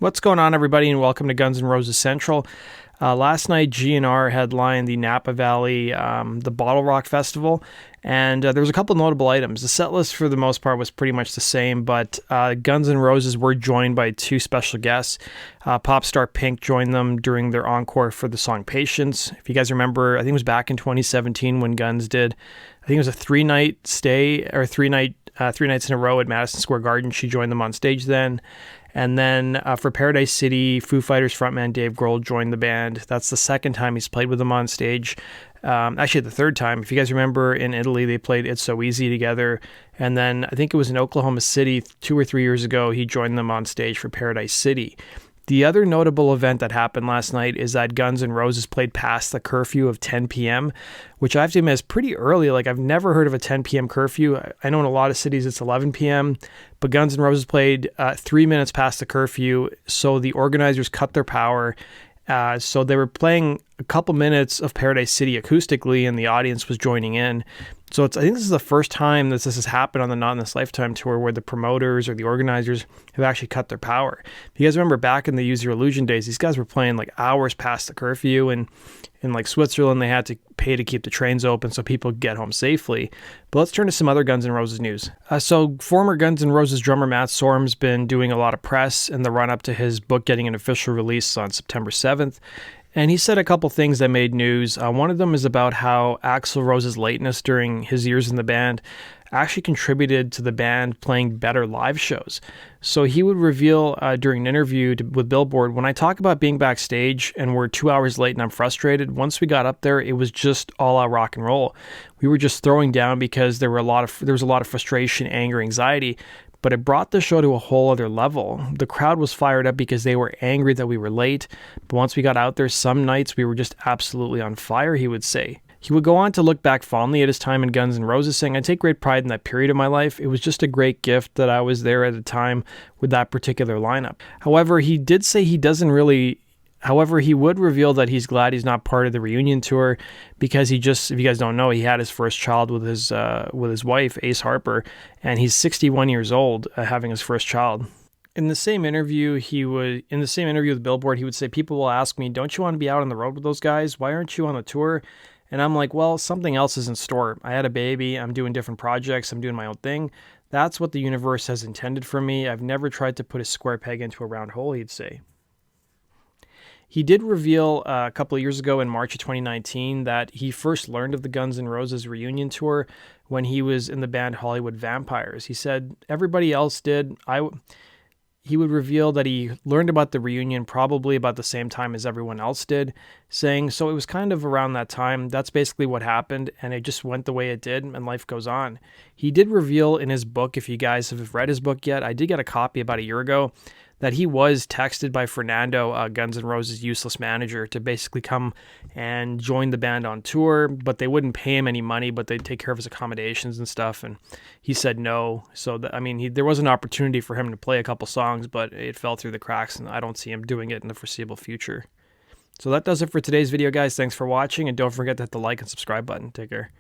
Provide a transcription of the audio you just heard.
What's going on, everybody, and welcome to Guns N' Roses Central. Last night, GNR headlined the Napa Valley, the BottleRock Festival, and there was a couple notable items. The set list, for the most part, was pretty much the same, but Guns N' Roses were joined by two special guests. Pop star Pink joined them during their encore for the song Patience. If you guys remember, I think it was back in 2017 when Guns did, I think it was a three-night stay, or three nights in a row at Madison Square Garden. She joined them on stage then. And then for Paradise City, Foo Fighters frontman Dave Grohl joined the band. That's the second time he's played with them on stage. Actually, the third time. If you guys remember, in Italy, they played It's So Easy together. And then I think it was in Oklahoma City 2 or 3 years ago, he joined them on stage for Paradise City. The other notable event that happened last night is that Guns N' Roses played past the curfew of 10 p.m., which I have to admit is pretty early. Like, I've never heard of a 10 p.m. curfew. I know in a lot of cities it's 11 p.m., but Guns N' Roses played 3 minutes past the curfew, so the organizers cut their power. So they were playing a couple minutes of Paradise City acoustically, and the audience was joining in. So I think this is the first time that this has happened on the Not in This Lifetime tour where the promoters or the organizers have actually cut their power. If you guys remember back in the Use Your Illusion days, these guys were playing like hours past the curfew, and in like Switzerland, they had to pay to keep the trains open so people could get home safely. But let's turn to some other Guns N' Roses news. So former Guns N' Roses drummer Matt Sorum's been doing a lot of press in the run-up to his book getting an official release on September 7th. And he said a couple things that made news. One of them is about how Axl Rose's lateness during his years in the band actually contributed to the band playing better live shows. So he would reveal during an interview with Billboard, when I talk about being backstage and we're 2 hours late and I'm frustrated, once we got up there, it was just all out rock and roll. We were just throwing down because there was a lot of frustration, anger, anxiety. But it brought the show to a whole other level. The crowd was fired up because they were angry that we were late. But once we got out there, some nights we were just absolutely on fire, he would say. He would go on to look back fondly at his time in Guns N' Roses, saying, I take great pride in that period of my life. It was just a great gift that I was there at the time with that particular lineup. However, he did say he would reveal that he's glad he's not part of the reunion tour because if you guys don't know, he had his first child with his wife, Ace Harper, and he's 61 years old having his first child. In the same interview with Billboard, he would say, people will ask me, don't you want to be out on the road with those guys? Why aren't you on the tour? And I'm like, well, something else is in store. I had a baby. I'm doing different projects. I'm doing my own thing. That's what the universe has intended for me. I've never tried to put a square peg into a round hole, he'd say. He did reveal a couple of years ago in March of 2019 that he first learned of the Guns N' Roses reunion tour when he was in the band Hollywood Vampires. He said everybody else did. He would reveal that he learned about the reunion probably about the same time as everyone else did, saying, so it was kind of around that time. That's basically what happened, and it just went the way it did, and life goes on. He did reveal in his book, if you guys have read his book yet, I did get a copy about a year ago, that he was texted by Fernando, Guns N' Roses' useless manager, to basically come and join the band on tour, but they wouldn't pay him any money, but they'd take care of his accommodations and stuff, and he said no. So, there was an opportunity for him to play a couple songs, but it fell through the cracks, and I don't see him doing it in the foreseeable future. So that does it for today's video, guys. Thanks for watching, and don't forget to hit the like and subscribe button. Take care.